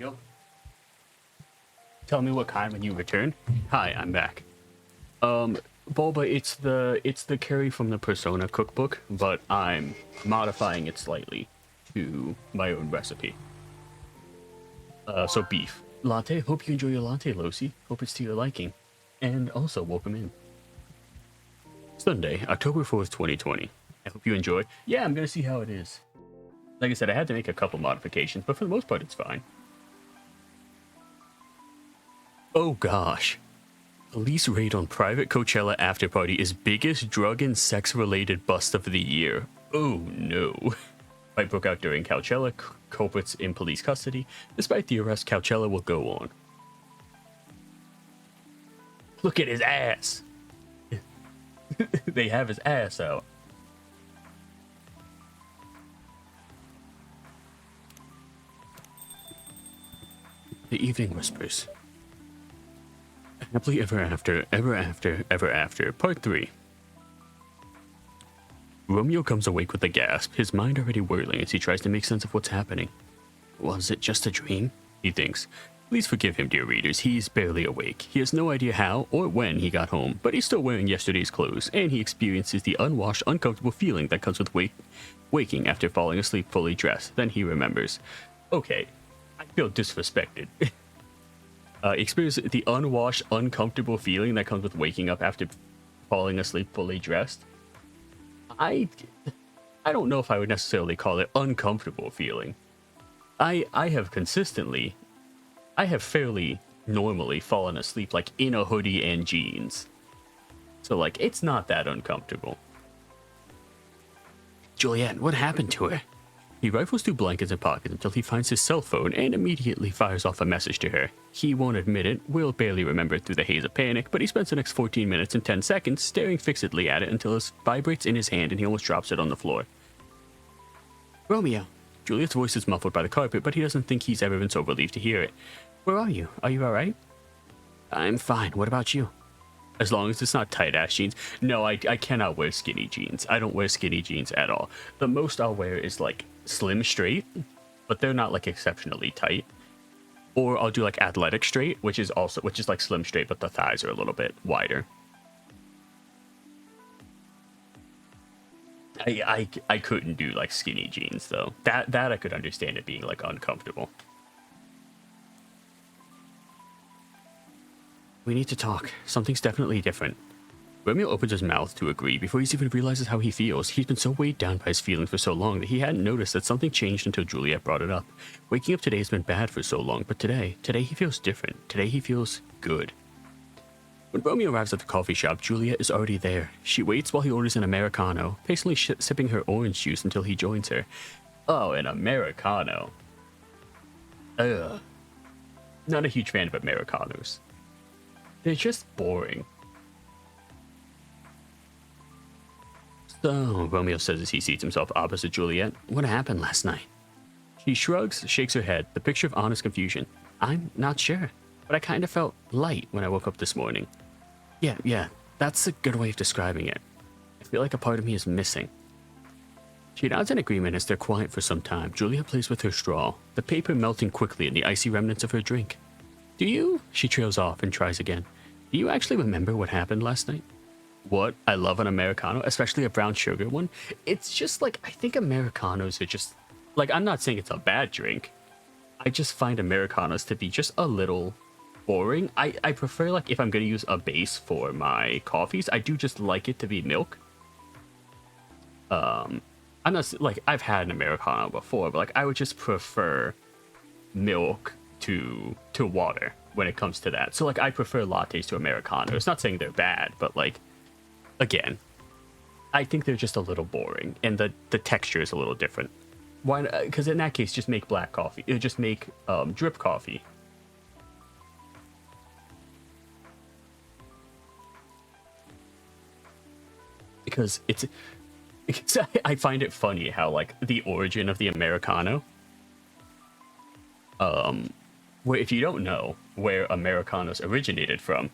Yo. Tell me what kind when you return. Hi, I'm back. Bulba, it's the curry from the Persona cookbook, but I'm modifying it slightly to my own recipe. So beef. Latte, hope you enjoy your latte, Losi. Hope it's to your liking. And also, welcome in. Sunday, October 4th, 2020. I hope you enjoy. Yeah, I'm gonna see how it is. Like I said, I had to make a couple modifications, but for the most part, it's fine. Oh gosh. Police raid on private Coachella afterparty is biggest drug and sex related bust of the year. Oh no. Fight broke out during Coachella, culprits in police custody. Despite the arrest, Coachella will go on. Look at his ass. They have his ass out. The Evening Whispers. Happily ever after, ever after, ever after. Part 3. Romeo comes awake with a gasp, his mind already whirling as he tries to make sense of what's happening. Was it just a dream? He thinks. Please forgive him, dear readers, he's barely awake. He has no idea how or when he got home, but he's still wearing yesterday's clothes, and he experiences the unwashed, uncomfortable feeling that comes with waking after falling asleep fully dressed. Then he remembers. Okay, I feel disrespected. Experience the unwashed, uncomfortable feeling that comes with waking up after falling asleep fully dressed. I don't know if I would necessarily call it uncomfortable feeling. I have fairly normally fallen asleep like in a hoodie and jeans. So like it's not that uncomfortable. Juliet, what happened to her? He rifles through blankets and pockets until he finds his cell phone and immediately fires off a message to her. He won't admit it, will barely remember it through the haze of panic, but he spends the next 14 minutes and 10 seconds staring fixedly at it until it vibrates in his hand and he almost drops it on the floor. Romeo. Juliet's voice is muffled by the carpet, but he doesn't think he's ever been so relieved to hear it. Where are you? Are you alright? I'm fine. What about you? As long as it's not tight-ass jeans. No, I cannot wear skinny jeans. I don't wear skinny jeans at all. The most I'll wear is like slim straight, but they're not like exceptionally tight. Or I'll do like athletic straight, which is like slim straight, but the thighs are a little bit wider. I couldn't do like skinny jeans though. That I could understand it being like uncomfortable. We need to talk. Something's definitely different. Romeo opens his mouth to agree before he even realizes how he feels. He's been so weighed down by his feelings for so long that he hadn't noticed that something changed until Juliet brought it up. Waking up today has been bad for so long, but today he feels different. Today he feels good. When Romeo arrives at the coffee shop, Juliet is already there. She waits while he orders an Americano, patiently sipping her orange juice until he joins her. Oh, an Americano. Ugh. Not a huge fan of Americanos. They're just boring. So, Romeo says as he seats himself opposite Juliet, what happened last night? She shrugs, shakes her head, the picture of honest confusion. I'm not sure, but I kind of felt light when I woke up this morning. Yeah, that's a good way of describing it. I feel like a part of me is missing. She nods in agreement as they're quiet for some time. Juliet plays with her straw, the paper melting quickly in the icy remnants of her drink. Do you? She trails off and tries again. Do you actually remember what happened last night? What? I love an Americano, especially a brown sugar one. It's just like, I think Americanos are just, like, I'm not saying it's a bad drink. I just find Americanos to be just a little boring. I prefer, like, if I'm going to use a base for my coffees, I do just like it to be milk. I'm not, like, I've had an Americano before, but, like, I would just prefer milk to water when it comes to that. So like I prefer lattes to Americanos. Not saying they're bad, but like again, I think they're just a little boring and the texture is a little different. Why? Because in that case, just make black coffee. Just make drip coffee. Because I find it funny how like the origin of the Americano, where if you don't know where Americanos originated from,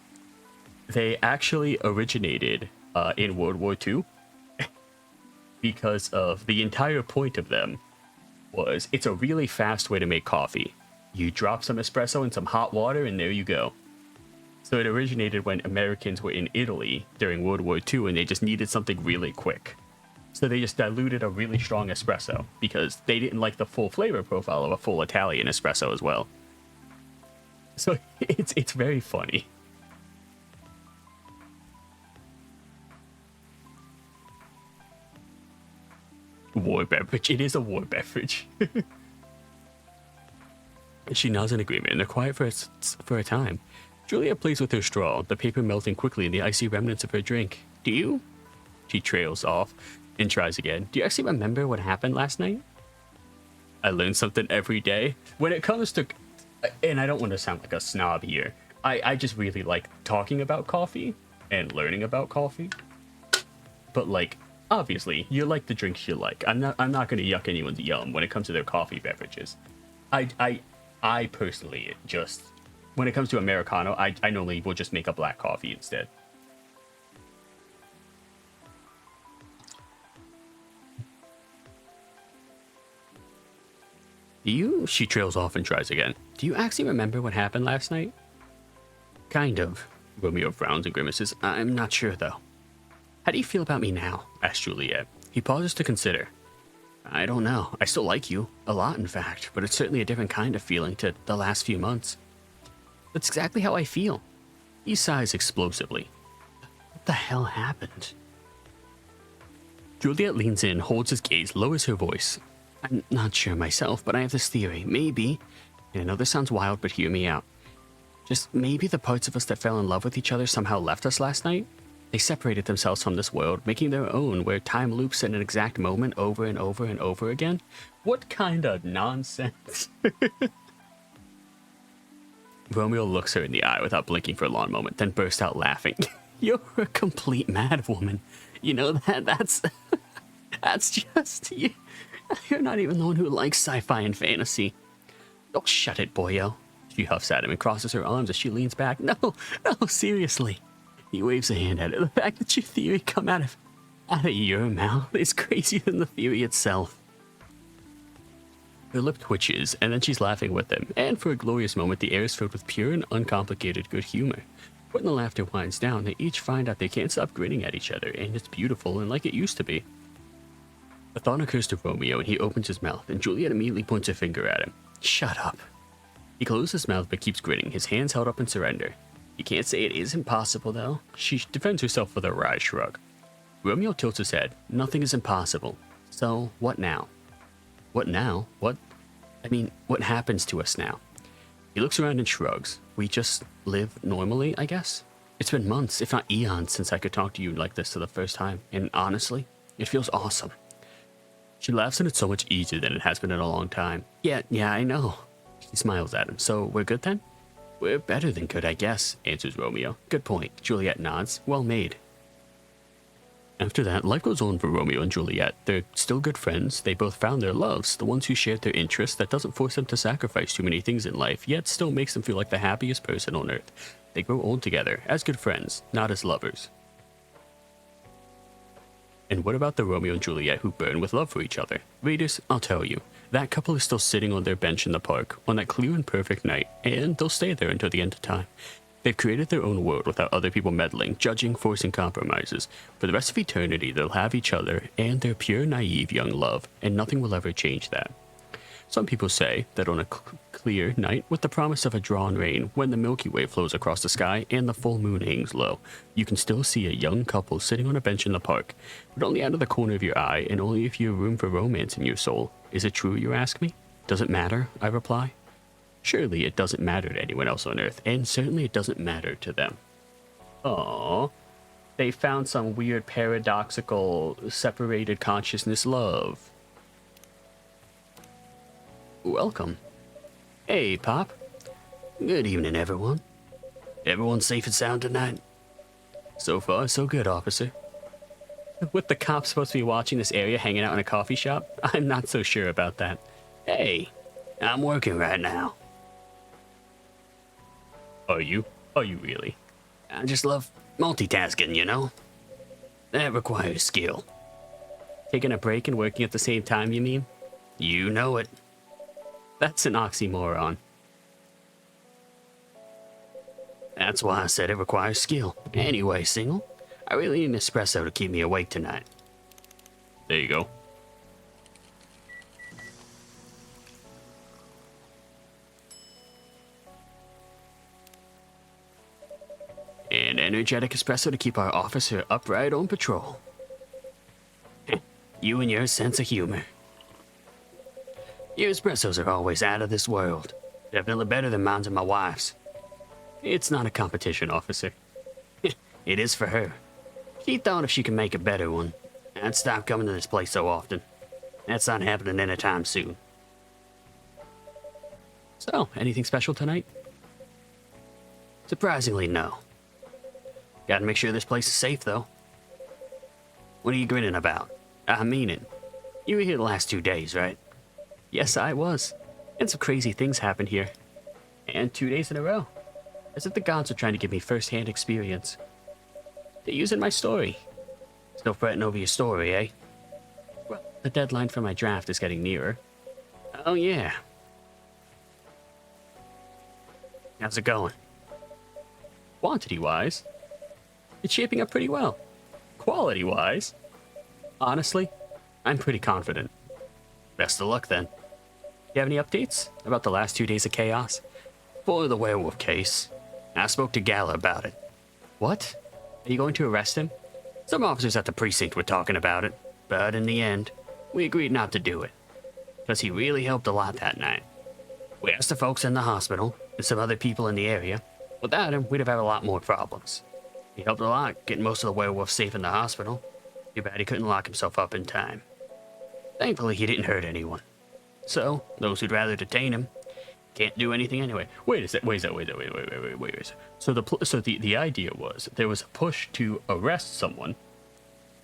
they actually originated in World War II because of the entire point of them was it's a really fast way to make coffee. You drop some espresso in some hot water, and there you go. So it originated when Americans were in Italy during World War II, and they just needed something really quick. So they just diluted a really strong espresso because they didn't like the full flavor profile of a full Italian espresso as well. So it's very funny. War beverage. It is a war beverage. She nods in agreement, and they're quiet for a time. Julia plays with her straw, the paper melting quickly in the icy remnants of her drink. Do you? She trails off and tries again. Do you actually remember what happened last night? I learn something every day. When it comes to... And I don't want to sound like a snob here. I just really like talking about coffee and learning about coffee. But like, obviously, you like the drinks you like. I'm not going to yuck anyone's yum when it comes to their coffee beverages. I personally just... When it comes to Americano, I normally will just make a black coffee instead. Do you? She trails off and tries again. Do you actually remember what happened last night? Kind of. Romeo frowns and grimaces. I'm not sure, though. How do you feel about me now? Asked Juliet. He pauses to consider. I don't know. I still like you. A lot, in fact. But it's certainly a different kind of feeling to the last few months. That's exactly how I feel. He sighs explosively. What the hell happened? Juliet leans in, holds his gaze, lowers her voice. I'm not sure myself, but I have this theory. Maybe, and I know this sounds wild, but hear me out. Just maybe the parts of us that fell in love with each other somehow left us last night. They separated themselves from this world, making their own, where time loops in an exact moment over and over and over again. What kind of nonsense? Romeo looks her in the eye without blinking for a long moment, then bursts out laughing. You're a complete mad woman. You know that's just you. You're not even the one who likes sci-fi and fantasy. Oh, shut it, boyo. She huffs at him and crosses her arms as she leans back. No, seriously. He waves a hand at it. The fact that your theory come out of your mouth is crazier than the theory itself. Her lip twitches, and then she's laughing with him, and for a glorious moment the air is filled with pure and uncomplicated good humor. When the laughter winds down, they each find out they can't stop grinning at each other, and it's beautiful and like it used to be. A thought occurs to Romeo, and he opens his mouth, and Juliet immediately points a finger at him. Shut up. He closes his mouth but keeps grinning, his hands held up in surrender. You can't say it is impossible, though. She defends herself with a wry shrug. Romeo tilts his head. Nothing is impossible. So, what now? What now? What happens to us now? He looks around and shrugs. We just live normally, I guess? It's been months, if not eons, since I could talk to you like this for the first time, and honestly, it feels awesome. She laughs and it's so much easier than it has been in a long time. Yeah, I know. She smiles at him. So, we're good then? We're better than good, I guess, answers Romeo. Good point. Juliet nods. Well made. After that, life goes on for Romeo and Juliet. They're still good friends. They both found their loves, the ones who shared their interests that doesn't force them to sacrifice too many things in life, yet still makes them feel like the happiest person on earth. They grow old together, as good friends, not as lovers. And what about the Romeo and Juliet who burn with love for each other? Readers, I'll tell you. That couple is still sitting on their bench in the park on that clear and perfect night, and they'll stay there until the end of time. They've created their own world without other people meddling, judging, forcing compromises. For the rest of eternity, they'll have each other and their pure, naive young love, and nothing will ever change that. Some people say that on a clear night, with the promise of a drawn rain, when the Milky Way flows across the sky and the full moon hangs low, you can still see a young couple sitting on a bench in the park, but only out of the corner of your eye, and only if you have room for romance in your soul. Is it true, you ask me? Does it matter? I reply. Surely it doesn't matter to anyone else on Earth, and certainly it doesn't matter to them. Aww. They found some weird paradoxical separated consciousness love. Welcome. Hey, Pop. Good evening, everyone. Everyone safe and sound tonight? So far, so good, officer. With the cops supposed to be watching this area hanging out in a coffee shop, I'm not so sure about that. Hey, I'm working right now. Are you? Are you really? I just love multitasking, you know? That requires skill. Taking a break and working at the same time, you mean? You know it. That's an oxymoron. That's why I said it requires skill. Anyway, Single, I really need an espresso to keep me awake tonight. There you go. An energetic espresso to keep our officer upright on patrol. You and your sense of humor. Your espressos are always out of this world. Definitely better than mine and my wife's. It's not a competition, officer. It is for her. She thought if she could make a better one, I'd stop coming to this place so often. That's not happening anytime soon. So, anything special tonight? Surprisingly, no. Gotta make sure this place is safe, though. What are you grinning about? I mean it. You were here the last 2 days, right? Yes, I was. And some crazy things happened here. And 2 days in a row. As if the gods are trying to give me first-hand experience. They're using my story. Still fretting over your story, eh? Well, the deadline for my draft is getting nearer. Oh, yeah. How's it going? Quantity-wise, it's shaping up pretty well. Quality-wise, honestly, I'm pretty confident. Best of luck, then. You have any updates about the last 2 days of chaos? For the werewolf case, I spoke to Gala about it. What? Are you going to arrest him? Some officers at the precinct were talking about it, but in the end, we agreed not to do it. Because he really helped a lot that night. We asked the folks in the hospital, and some other people in the area. Without him, we'd have had a lot more problems. He helped a lot, getting most of the werewolves safe in the hospital. Too bad he couldn't lock himself up in time. Thankfully, he didn't hurt anyone. So, those who'd rather detain him can't do anything anyway. Wait a sec. Wait. So the idea was there was a push to arrest someone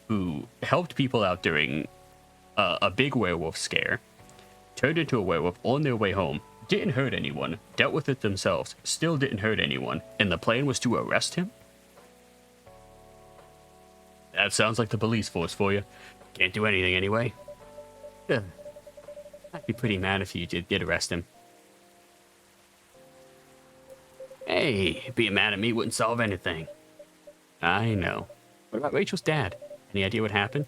who helped people out during a big werewolf scare, turned into a werewolf on their way home, didn't hurt anyone, dealt with it themselves, still didn't hurt anyone, and the plan was to arrest him? That sounds like the police force for you. Can't do anything anyway. I'd be pretty mad if you did arrest him. Hey, being mad at me wouldn't solve anything. I know. What about Rachel's dad? Any idea what happened?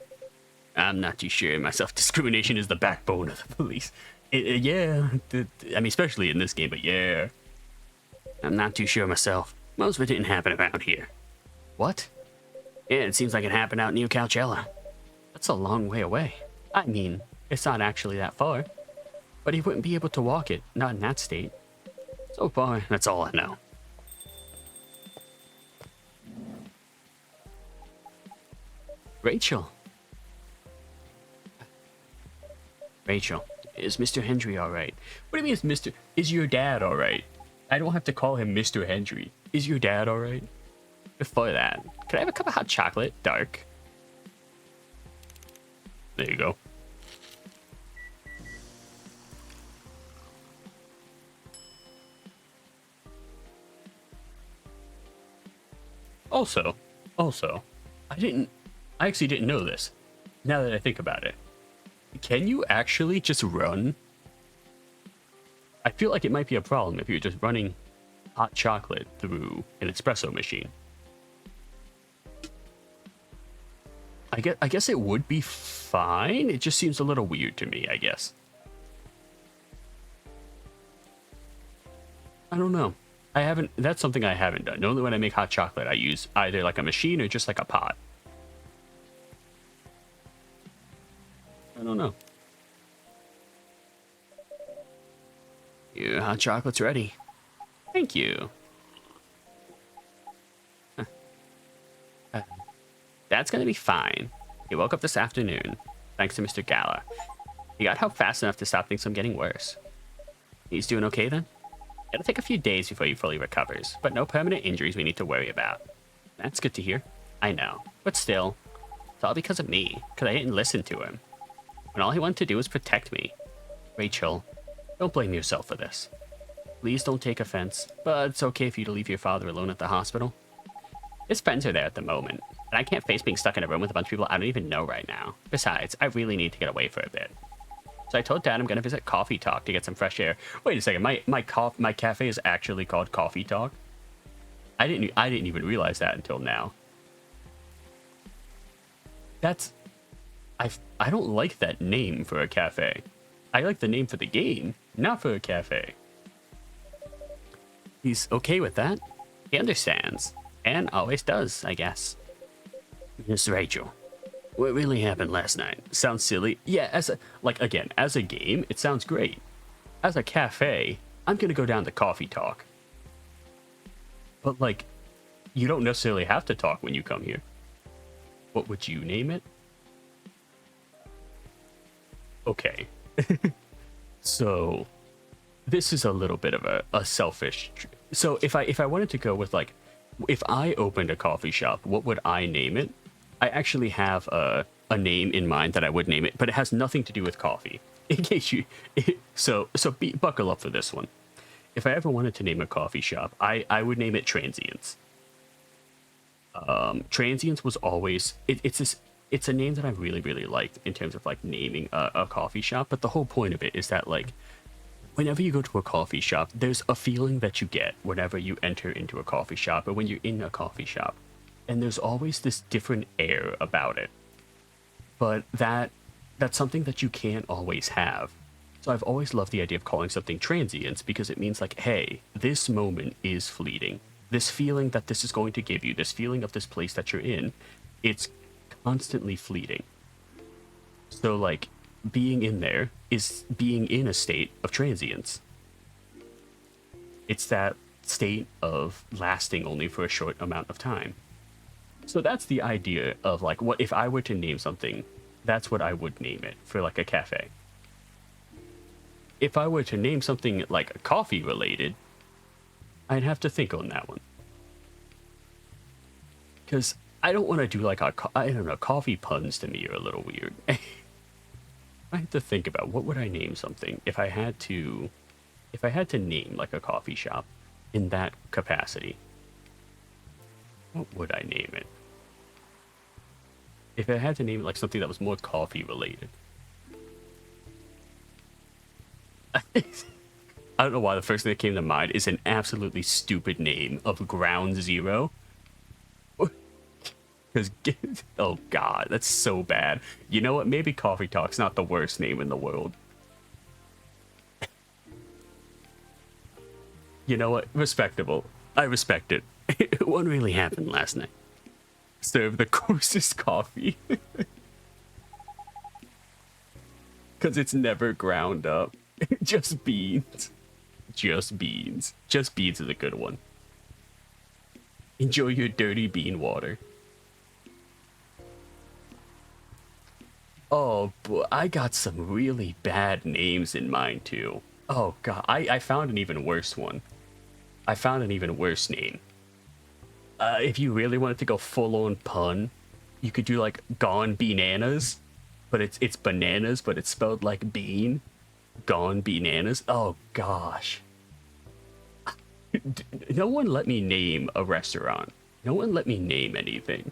I'm not too sure. My self-discrimination is the backbone of the police. Yeah, I mean, especially in this game, but yeah. I'm not too sure myself. Most of it didn't happen around here. What? Yeah, it seems like it happened out near Coachella. That's a long way away. I mean, it's not actually that far. But he wouldn't be able to walk it, not in that state. So far, that's all I know. Rachel. Rachel, is Mr. Hendry alright? What do you mean is your dad alright? I don't have to call him Mr. Hendry. Is your dad alright? Before that, can I have a cup of hot chocolate? Dark. There you go. Also, I actually didn't know this. Now that I think about it. Can you actually just run? I feel like it might be a problem if you're just running hot chocolate through an espresso machine. I guess it would be fine. It just seems a little weird to me, I guess. I don't know. That's something I haven't done. Normally when I make hot chocolate, I use either like a machine or just like a pot. I don't know. Your hot chocolate's ready. Thank you. That's gonna be fine. He woke up this afternoon, thanks to Mr. Gala. He got help fast enough to stop things from getting worse. He's doing okay then? It'll take a few days before he fully recovers, but no permanent injuries we need to worry about. That's good to hear. I know, but still, it's all because of me, because I didn't listen to him. When all he wanted to do was protect me. Rachel, don't blame yourself for this. Please don't take offense, but it's okay for you to leave your father alone at the hospital. His friends are there at the moment, and I can't face being stuck in a room with a bunch of people I don't even know right now. Besides, I really need to get away for a bit. So I told Dad I'm gonna visit Coffee Talk to get some fresh air. Wait a second, my cafe is actually called Coffee Talk? I didn't even realize that until now. That's I don't like that name for a cafe. I like the name for the game, not for a cafe. He's okay with that. He understands. And always does, I guess. Miss Rachel, what really happened last night? Sounds silly. Yeah, as a game, it sounds great. As a cafe, I'm gonna go down to coffee talk. But like, you don't necessarily have to talk when you come here. What would you name it? Okay. So this is a little bit of a selfish. So if I wanted to go with like, if I opened a coffee shop, what would I name it? I actually have a name in mind that I would name it, but it has nothing to do with coffee. In case you, buckle up for this one. If I ever wanted to name a coffee shop, I would name it Transients. Transients was always it's a name that I really, really liked in terms of like naming a coffee shop. But the whole point of it is that like whenever you go to a coffee shop, there's a feeling that you get whenever you enter into a coffee shop or when you're in a coffee shop. And there's always this different air about it. But that's something that you can't always have. So I've always loved the idea of calling something transients because it means like, hey, this moment is fleeting. This feeling that this is going to give you, this feeling of this place that you're in, it's constantly fleeting. So like being in there is being in a state of transience. It's that state of lasting only for a short amount of time. So that's the idea of like, what if I were to name something, that's what I would name it for like a cafe. If I were to name something like coffee related, I'd have to think on that one. Because I don't want to do like I don't know, coffee puns to me are a little weird. I have to think about what would I name something if I had to name like a coffee shop in that capacity. What would I name it? If I had to name it like something that was more coffee related. I don't know why the first thing that came to mind is an absolutely stupid name of Ground Zero. Because, oh god, that's so bad. You know what? Maybe Coffee Talk's not the worst name in the world. You know what? Respectable. I respect it. What really happened last night? Serve the coarsest coffee. Because it's never ground up. Just beans. Just beans. Just beans is a good one. Enjoy your dirty bean water. Oh, but I got some really bad names in mind too. Oh god, I found an even worse one. I found an even worse name. If you really wanted to go full-on pun, you could do like Gone Bananas, but it's bananas, but it's spelled like bean. Gone Bananas. Oh gosh. No one let me name a restaurant. No one let me name anything.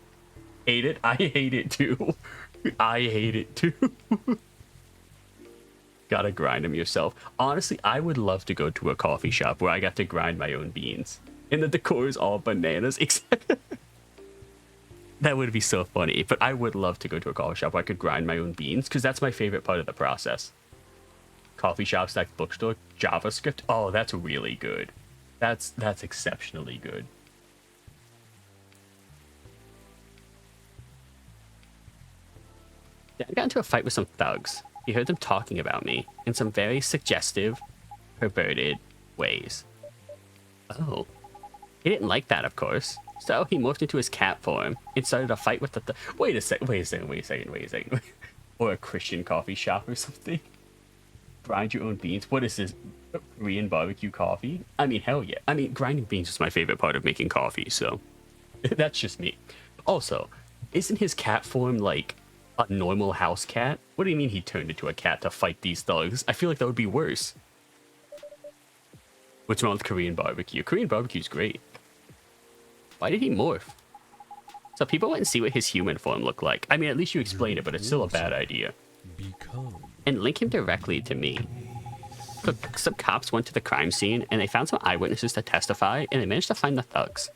Hate it? I hate it too. I hate it too. Gotta grind them yourself. Honestly, I would love to go to a coffee shop where I got to grind my own beans. And the decor is all bananas, except... That would be so funny. But I would love to go to a coffee shop where I could grind my own beans, because that's my favorite part of the process. Coffee shops, like bookstore, JavaScript. Oh, that's really good. That's exceptionally good. I got into a fight with some thugs. You heard them talking about me in some very suggestive, perverted ways. Oh. He didn't like that, of course. So he morphed into his cat form and started a fight with the wait a second. Or a Christian coffee shop or something. Grind your own beans. What is this? Korean barbecue coffee? I mean, hell yeah. I mean, grinding beans is my favorite part of making coffee, so that's just me. Also, isn't his cat form like a normal house cat? What do you mean he turned into a cat to fight these thugs? I feel like that would be worse. What's wrong with Korean barbecue? Korean barbecue's great. Why did he morph? So people went and see what his human form looked like. I mean, at least you explained it, but it's still a bad idea. And link him directly to me. Some cops went to the crime scene and they found some eyewitnesses to testify and they managed to find the thugs.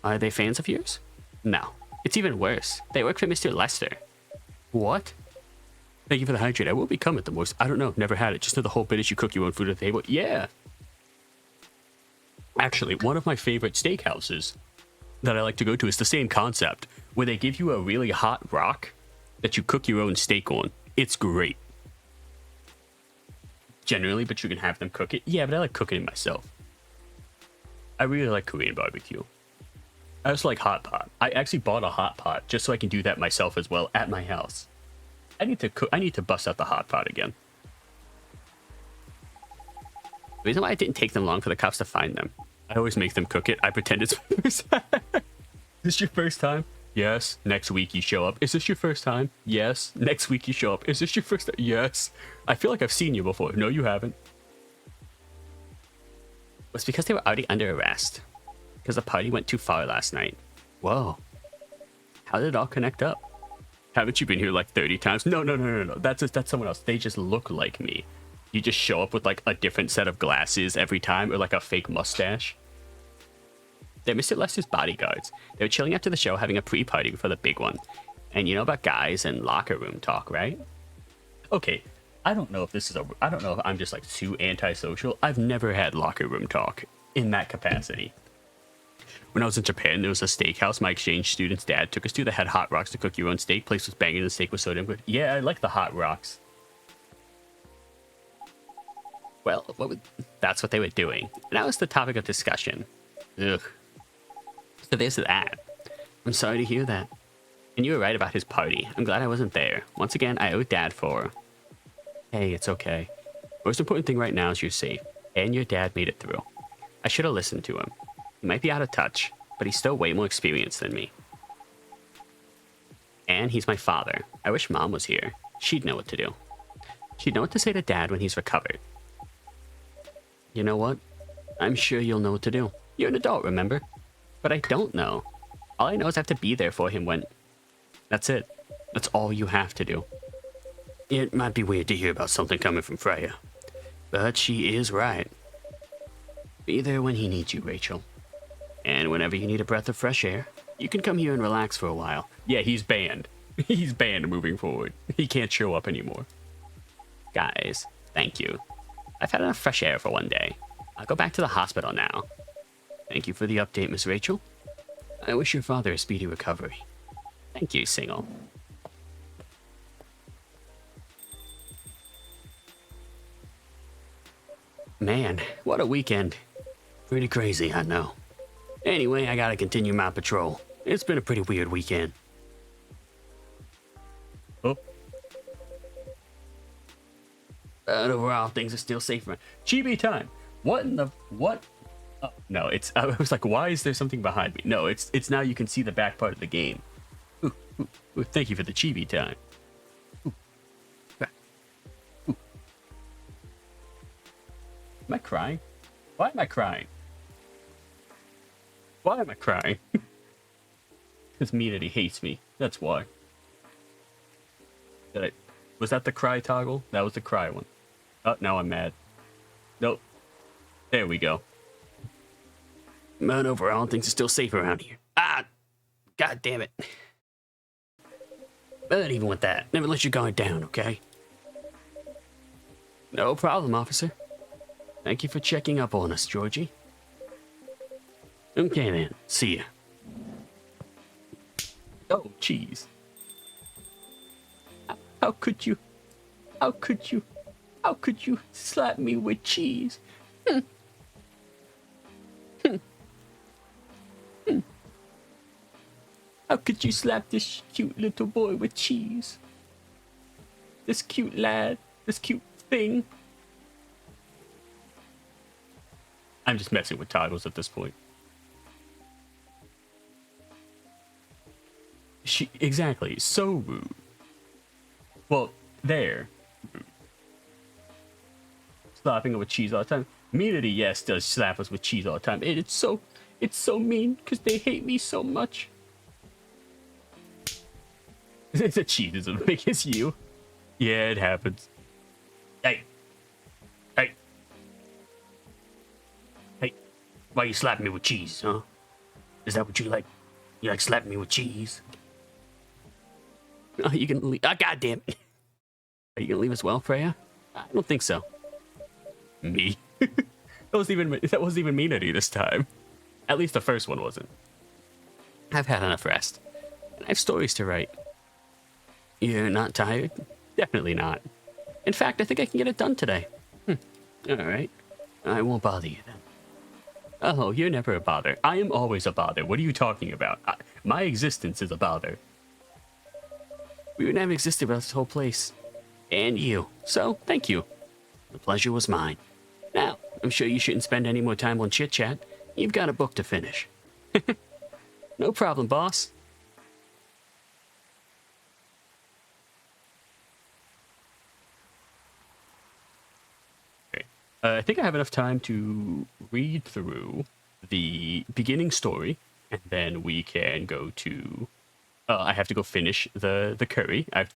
Are they fans of yours? No. It's even worse. They work for Mr. Lester. What? Thank you for the hydrate. I will become at the most. I don't know. Never had it. Just know the whole bit is you cook your own food at the table. Yeah. Actually, one of my favorite steakhouses that I like to go to is the same concept, where they give you a really hot rock that you cook your own steak on. It's great. Generally, but you can have them cook it. Yeah, but I like cooking it myself. I really like Korean barbecue. I also like hot pot. I actually bought a hot pot just so I can do that myself as well at my house. I need to bust out the hot pot again. The reason why it didn't take them long for the cops to find them. I always make them cook it. I pretend it's my first time. Is this your first time? Yes. Next week you show up. Is this your first time? Yes. Next week you show up. Is this your first time? Yes. I feel like I've seen you before. No, you haven't. It's because they were already under arrest. Because the party went too far last night. Whoa. How did it all connect up? Haven't you been here like 30 times? No. That's someone else. They just look like me. You just show up with like a different set of glasses every time or like a fake mustache. They're Mr. Lester's bodyguards. They were chilling after the show having a pre-party before the big one. And you know about guys and locker room talk, right? Okay, I don't know if I'm just like too antisocial. I've never had locker room talk in that capacity. When I was in Japan, there was a steakhouse my exchange student's dad took us to that had hot rocks to cook your own steak. Place was banging, the steak was so damn good. Yeah, I like the hot rocks. Well, that's what they were doing. And that was the topic of discussion. Ugh. So there's that. I'm sorry to hear that. And you were right about his party. I'm glad I wasn't there. Once again, I owe Dad for... Hey, it's okay. Most important thing right now is you're safe. And your dad made it through. I should have listened to him. He might be out of touch, but he's still way more experienced than me. And he's my father. I wish Mom was here. She'd know what to do. She'd know what to say to Dad when he's recovered. You know what? I'm sure you'll know what to do. You're an adult, remember? But I don't know. All I know is I have to be there for him when... That's it. That's all you have to do. It might be weird to hear about something coming from Freya, but she is right. Be there when he needs you, Rachel. And whenever you need a breath of fresh air, you can come here and relax for a while. Yeah, he's banned. He's banned moving forward. He can't show up anymore. Guys, thank you. I've had enough fresh air for one day. I'll go back to the hospital now. Thank you for the update, Miss Rachel. I wish your father a speedy recovery. Thank you, Single. Man, what a weekend. Pretty crazy, I know. Anyway, I gotta continue my patrol. It's been a pretty weird weekend. Oh. But overall, things are still safer. Chibi time. What in the... What? Oh, no, it's... I was like, why is there something behind me? No, it's now you can see the back part of the game. Ooh, thank you for the chibi time. Ooh. Ooh. Am I crying? Why am I crying? Why am I crying? Because Minity hates me. That's why. Was that the cry toggle? That was the cry one. Oh, now I'm mad. Nope. There we go. Man, overall, things are still safe around here. Ah! God damn it. But even with that, never let your guard down, okay? No problem, officer. Thank you for checking up on us, Georgie. Okay then, see ya. Oh, jeez. How could you? How could you? How could you slap me with cheese? How could you slap this cute little boy with cheese? This cute lad, this cute thing. I'm just messing with toggles at this point. Exactly, so rude. Well, there. Slapping her with cheese all the time. Minity, yes, does slap us with cheese all the time. It's so mean because they hate me so much. It's a cheese as big as you. Yeah, it happens. Hey. Why you slapping me with cheese, huh? Is that what you like? You like slapping me with cheese? Oh, you can leave. Ah, goddamn it. Are you gonna leave as well, Freya? I don't think so. Me? That wasn't even mean at you this time. At least the first one wasn't. I've had enough rest, and I have stories to write. You're not tired? Definitely not. In fact, I think I can get it done today. All right. I won't bother you then. Oh, you're never a bother. I am always a bother. What are you talking about? My existence is a bother. We wouldn't have existed without this whole place. And you. So, thank you. The pleasure was mine. Now, I'm sure you shouldn't spend any more time on chit-chat. You've got a book to finish. No problem, boss. Okay. I think I have enough time to read through the beginning story, and then we can go to... I have to go finish the curry. I have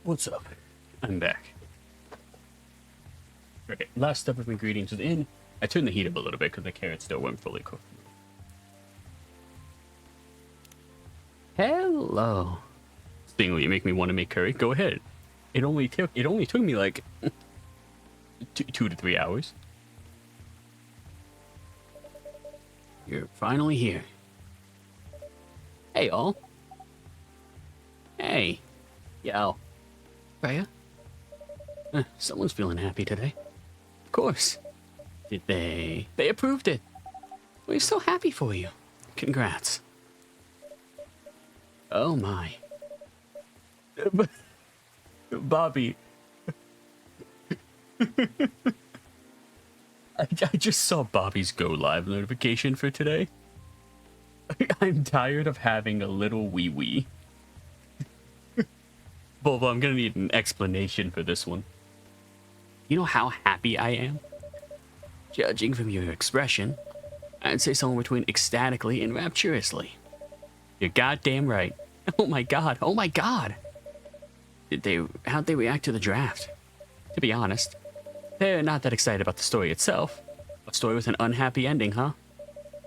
What's up? I'm back. Okay, last step of ingredients is in. I turned the heat up a little bit because the carrots still weren't fully cooked. Hello. Seeing what you make me want to make curry, go ahead. It only took me like 2 to 3 hours. You're finally here. Hey, all. Hey. Yo. Freya? Someone's feeling happy today. Of course. Did they? They approved it. We're so happy for you. Congrats. Oh my. Bobby. I just saw Bobby's Go Live notification for today. I'm tired of having a little wee wee. Volvo, I'm gonna need an explanation for this one. You know how happy I am? Judging from your expression, I'd say somewhere between ecstatically and rapturously. You're goddamn right. Oh my god, oh my god! How'd they react to the draft? To be honest, they're not that excited about the story itself. A story with an unhappy ending, huh?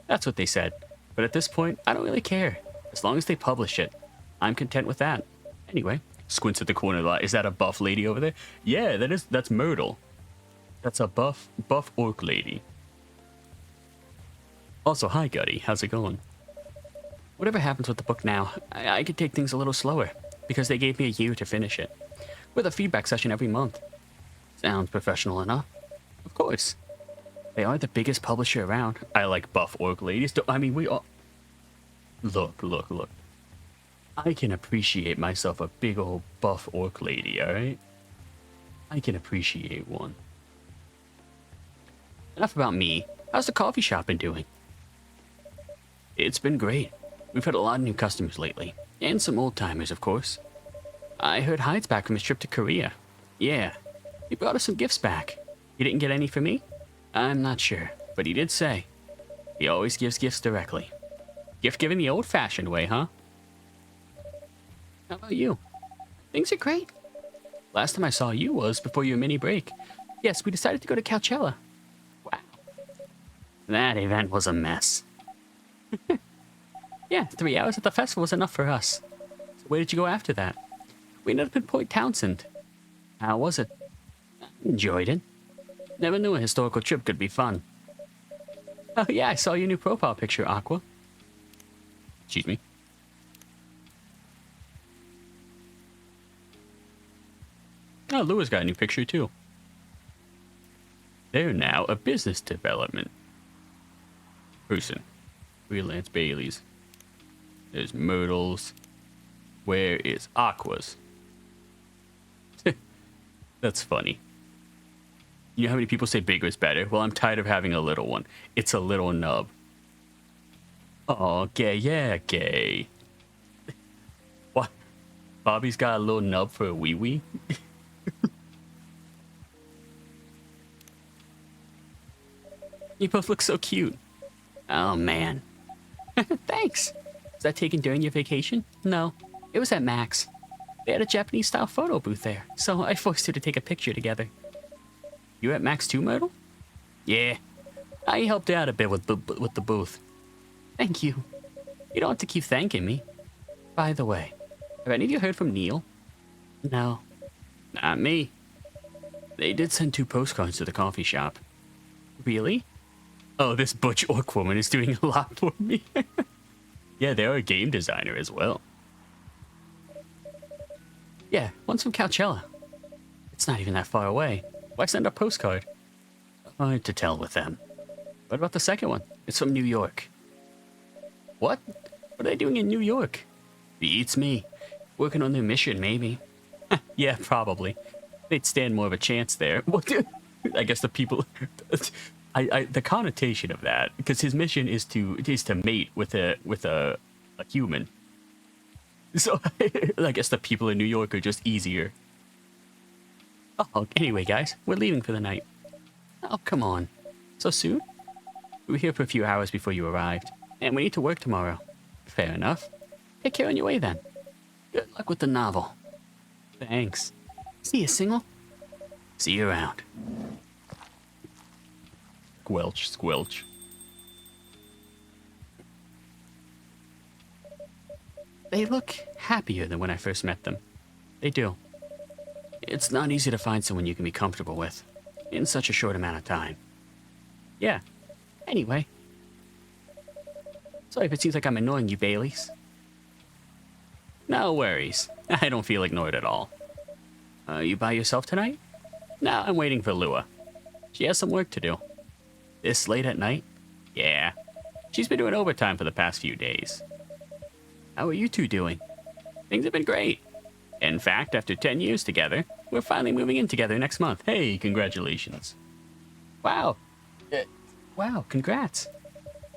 That's what they said. But at this point, I don't really care. As long as they publish it, I'm content with that. Anyway, squints at the corner lot. Is that a buff lady over there? Yeah, that's Myrtle. That's a buff orc lady. Also, hi Gutty, how's it going? Whatever happens with the book now, I could take things a little slower, because they gave me a year to finish it, with a feedback session every month. Sounds professional enough. Of course. They are the biggest publisher around. I like buff orc ladies. I mean, we all... Look. I can appreciate myself a big old buff orc lady, alright? I can appreciate one. Enough about me. How's the coffee shop been doing? It's been great. We've had a lot of new customers lately. And some old-timers, of course. I heard Hyde's back from his trip to Korea. Yeah. He brought us some gifts back. He didn't get any for me? I'm not sure, but he did say. He always gives gifts directly. Gift giving the old-fashioned way, huh? How about you? Things are great. Last time I saw you was before your mini break. Yes, we decided to go to Coachella. Wow. That event was a mess. Yeah, 3 hours at the festival was enough for us. So where did you go after that? We ended up in Point Townsend. How was it? Enjoyed it. Never knew a historical trip could be fun. Oh yeah, I saw your new profile picture, Aqua. Excuse me. Oh, Lewis got a new picture too. They're now a business development person. Freelance Baileys. There's Myrtles. Where is Aqua's? That's funny. You know how many people say bigger is better? Well, I'm tired of having a little one. It's a little nub. Oh, gay, yeah, gay. What? Bobby's got a little nub for a wee-wee? You both look so cute. Oh, man. Thanks. Was that taken during your vacation? No, it was at Max. They had a Japanese-style photo booth there, so I forced her to take a picture together. You at Max too, Myrtle? Yeah. I helped out a bit with the booth. Thank you. You don't have to keep thanking me. By the way, have any of you heard from Neil? No. Not me. They did send 2 postcards to the coffee shop. Really? Oh, this butch orc woman is doing a lot for me. Yeah, they're a game designer as well. Yeah, one's from Coachella. It's not even that far away. Why send a postcard? Hard to tell with them. What about the second one? It's from New York. What? What are they doing in New York? Beats me. Working on their mission, maybe. Yeah, probably. They'd stand more of a chance there. I guess the people... the connotation of that, because his mission is to mate with a human. So I guess the people in New York are just easier. Oh, anyway, guys, we're leaving for the night. Oh, come on. So soon? We were here for a few hours before you arrived, and we need to work tomorrow. Fair enough. Take care on your way then. Good luck with the novel. Thanks. See you, Single. See you around. Squelch, squelch. They look happier than when I first met them. They do. It's not easy to find someone you can be comfortable with in such a short amount of time. Yeah. Anyway. Sorry if it seems like I'm annoying you, Baileys. No worries. I don't feel ignored at all. You by yourself tonight? No, I'm waiting for Lua. She has some work to do. This late at night? Yeah. She's been doing overtime for the past few days. How are you two doing? Things have been great. In fact, after 10 years together, we're finally moving in together next month. Hey, congratulations. Wow. Wow, congrats.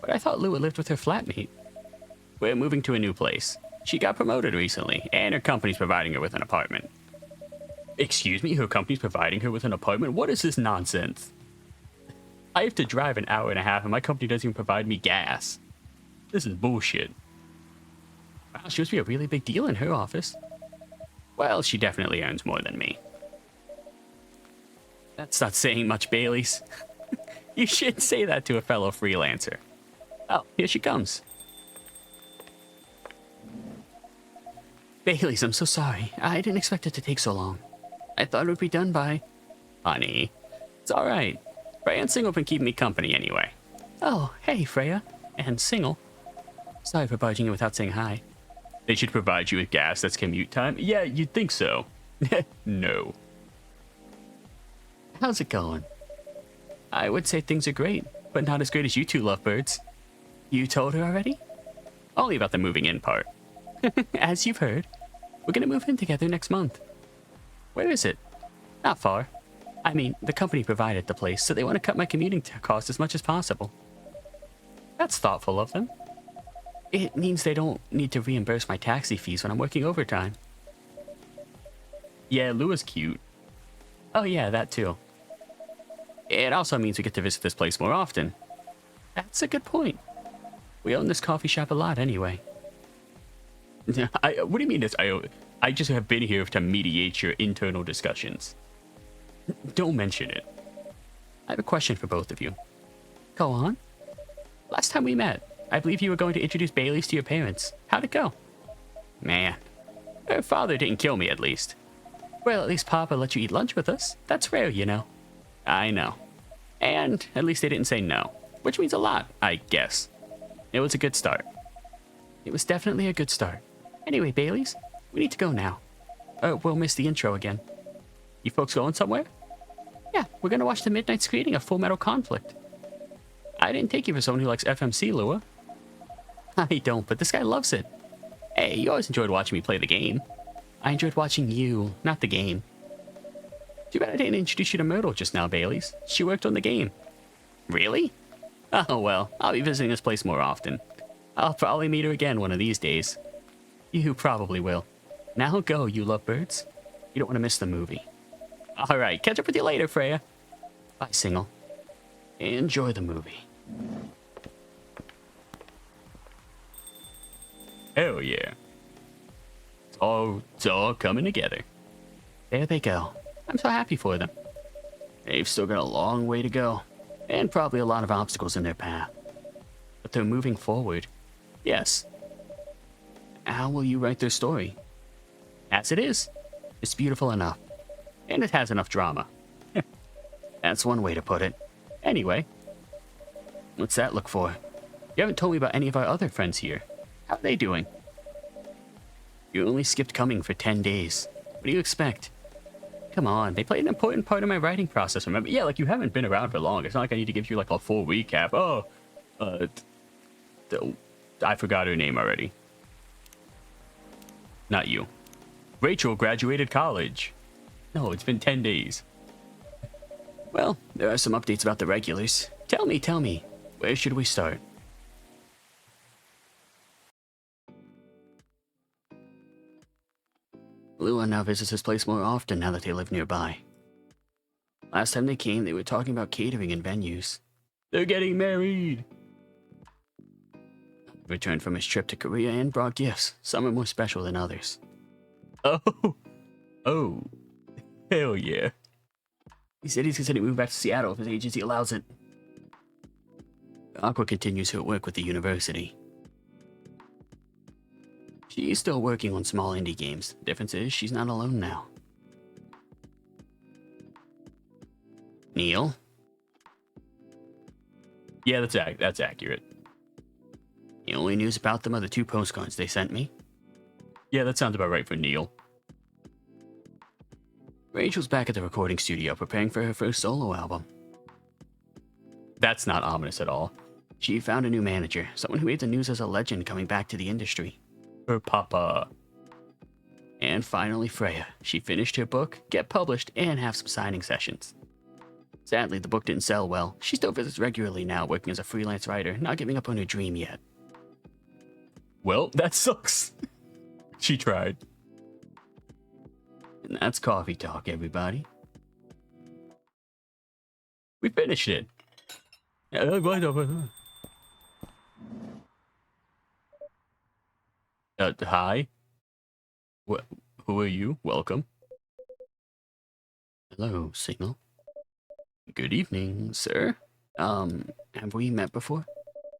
But I thought Lua lived with her flatmate. We're moving to a new place. She got promoted recently, and her company's providing her with an apartment. Excuse me, her company's providing her with an apartment? What is this nonsense? I have to drive an hour and a half, and my company doesn't even provide me gas. This is bullshit. Wow, she must be a really big deal in her office. Well, she definitely earns more than me. That's not saying much, Baileys. You should say that to a fellow freelancer. Oh, here she comes. Baileys, I'm so sorry. I didn't expect it to take so long. I thought it would be done by... Honey, it's alright. Freya and Single have been keeping me company anyway. Oh, hey, Freya. And Single. Sorry for barging in without saying hi. They should provide you with gas that's commute time? Yeah, you'd think so. No. How's it going? I would say things are great, but not as great as you two lovebirds. You told her already? Only about the moving in part. As you've heard, we're gonna move in together next month. Where is it? Not far. I mean, the company provided the place, so they want to cut my commuting cost as much as possible. That's thoughtful of them. It means they don't need to reimburse my taxi fees when I'm working overtime. Yeah, Lua's cute. Oh yeah, that too. It also means we get to visit this place more often. That's a good point. We own this coffee shop a lot anyway. What do you mean this? I just have been here to mediate your internal discussions. Don't mention it. I have a question for both of you. Go on. Last time we met, I believe you were going to introduce Baileys to your parents. How'd it go? Man, her father didn't kill me at least. Well, at least Papa let you eat lunch with us. That's rare, you know. I know. And at least they didn't say no, which means a lot, I guess. It was a good start. It was definitely a good start. Anyway, Baileys, we need to go now. We'll miss the intro again. You folks going somewhere? Yeah, we're gonna watch the midnight screening of Full Metal Conflict. I didn't take you for someone who likes FMC, Lua. I don't, but this guy loves it. Hey, you always enjoyed watching me play the game. I enjoyed watching you, not the game. Too bad I didn't introduce you to Myrtle just now, Baileys. She worked on the game. Really? Oh well, I'll be visiting this place more often. I'll probably meet her again one of these days. You probably will. Now go, you lovebirds. You don't want to miss the movie. Alright, catch up with you later, Freya. Bye, Single. Enjoy the movie. Hell yeah. It's all coming together. There they go. I'm so happy for them. They've still got a long way to go, and probably a lot of obstacles in their path. But they're moving forward. Yes. How will you write their story? As it is. It's beautiful enough. And it has enough drama. That's one way to put it. Anyway. What's that look for? You haven't told me about any of our other friends here. How are they doing? You only skipped coming for 10 days. What do you expect? Come on, they played an important part of my writing process, remember? Yeah, like, you haven't been around for long. It's not like I need to give you, like, a full recap. Oh, I forgot her name already. Not you. Rachel graduated college. No, it's been 10 days. Well, there are some updates about the regulars. Tell me. Where should we start? Lua now visits this place more often now that they live nearby. Last time they came, they were talking about catering and venues. They're getting married! Returned from his trip to Korea and brought gifts. Some are more special than others. Oh! Hell yeah. He said he's considering moving back to Seattle if his agency allows it. Aqua continues her work with the university. She's still working on small indie games. The difference is she's not alone now. Neil? Yeah, that's accurate. The only news about them are the 2 postcards they sent me. Yeah, that sounds about right for Neil. Rachel's back at the recording studio preparing for her first solo album. That's not ominous at all. She found a new manager, someone who made the news as a legend coming back to the industry. Her papa. And finally Freya. She finished her book, get published, and have some signing sessions. Sadly, the book didn't sell well. She still visits regularly now, working as a freelance writer, not giving up on her dream yet. Well, that sucks. She tried. And that's Coffee Talk, everybody. We finished it. Hi. Who are you? Welcome. Hello, Signal. Good evening, sir. Have we met before?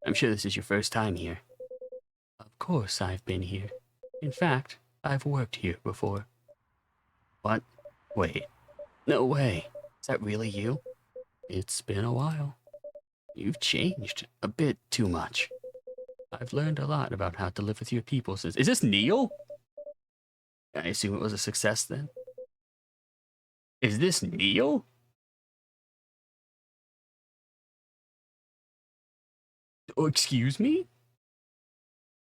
I'm sure this is your first time here. Of course I've been here. In fact, I've worked here before. What? Wait. No way. Is that really you? It's been a while. You've changed a bit too much. I've learned a lot about how to live with your people since... Is this Neil? I assume it was a success then? Is this Neil? Oh, excuse me?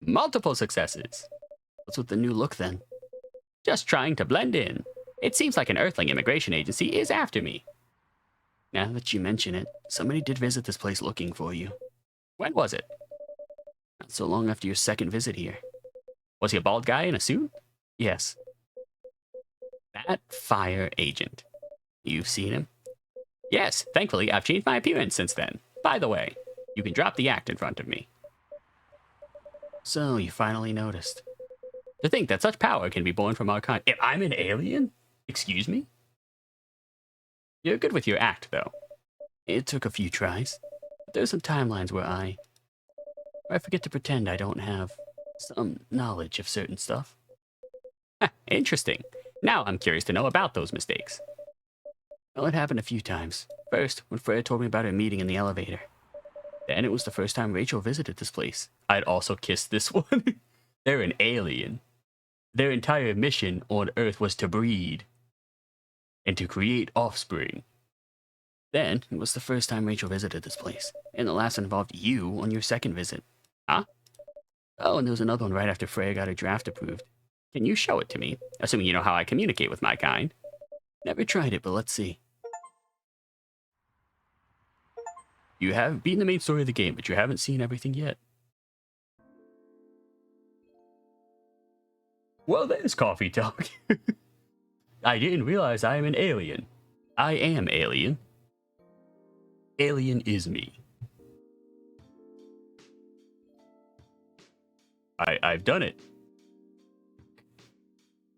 Multiple successes. What's with the new look then? Just trying to blend in. It seems like an Earthling immigration agency is after me. Now that you mention it, somebody did visit this place looking for you. When was it? Not so long after your second visit here. Was he a bald guy in a suit? Yes. That fire agent. You've seen him? Yes, thankfully I've changed my appearance since then. By the way, you can drop the act in front of me. So, you finally noticed. To think that such power can be born from our kind. If I'm an alien? Excuse me? You're good with your act, though. It took a few tries. But there's some timelines where I forget to pretend I don't have some knowledge of certain stuff. Interesting. Now I'm curious to know about those mistakes. Well, it happened a few times. First, when Freya told me about her meeting in the elevator. Then it was the first time Rachel visited this place. I'd also kissed this one. They're an alien. Their entire mission on Earth was to breed and to create offspring. Then it was the first time Rachel visited this place, and the last involved you on your second visit. Huh? Oh, and there was another one right after Freya got her draft approved. Can you show it to me? Assuming you know how I communicate with my kind. Never tried it, but let's see. You have beaten the main story of the game, but you haven't seen everything yet. Well, there's Coffee Talk. I didn't realize I am an alien. I am alien. Alien is me. I've done it.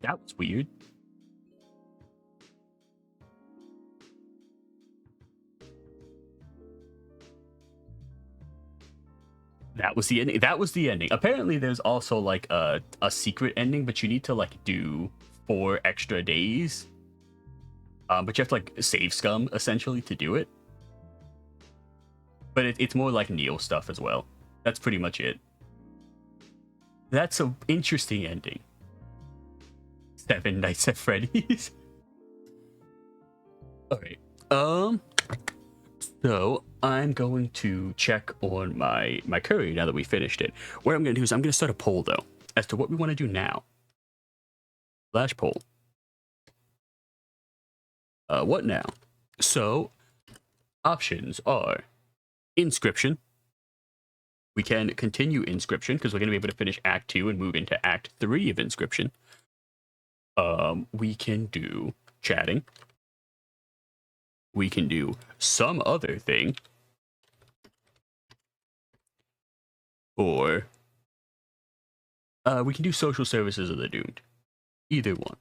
That was weird. That was the ending. That was the ending. Apparently, there's also like a secret ending, but you need to like do 4 extra days. But you have to like save scum essentially to do it. But it's more like Neil stuff as well. That's pretty much it. That's an interesting ending. 7 Nights at Freddy's. Alright. So I'm going to check on my curry now that we finished it. What I'm gonna do is I'm gonna start a poll though, as to what we want to do now. Flash poll. What now? So options are Inscription. We can continue Inscription because we're going to be able to finish Act 2 and move into Act 3 of Inscription. We can do chatting. We can do some other thing. Or we can do Social Services of the Doomed. Either one.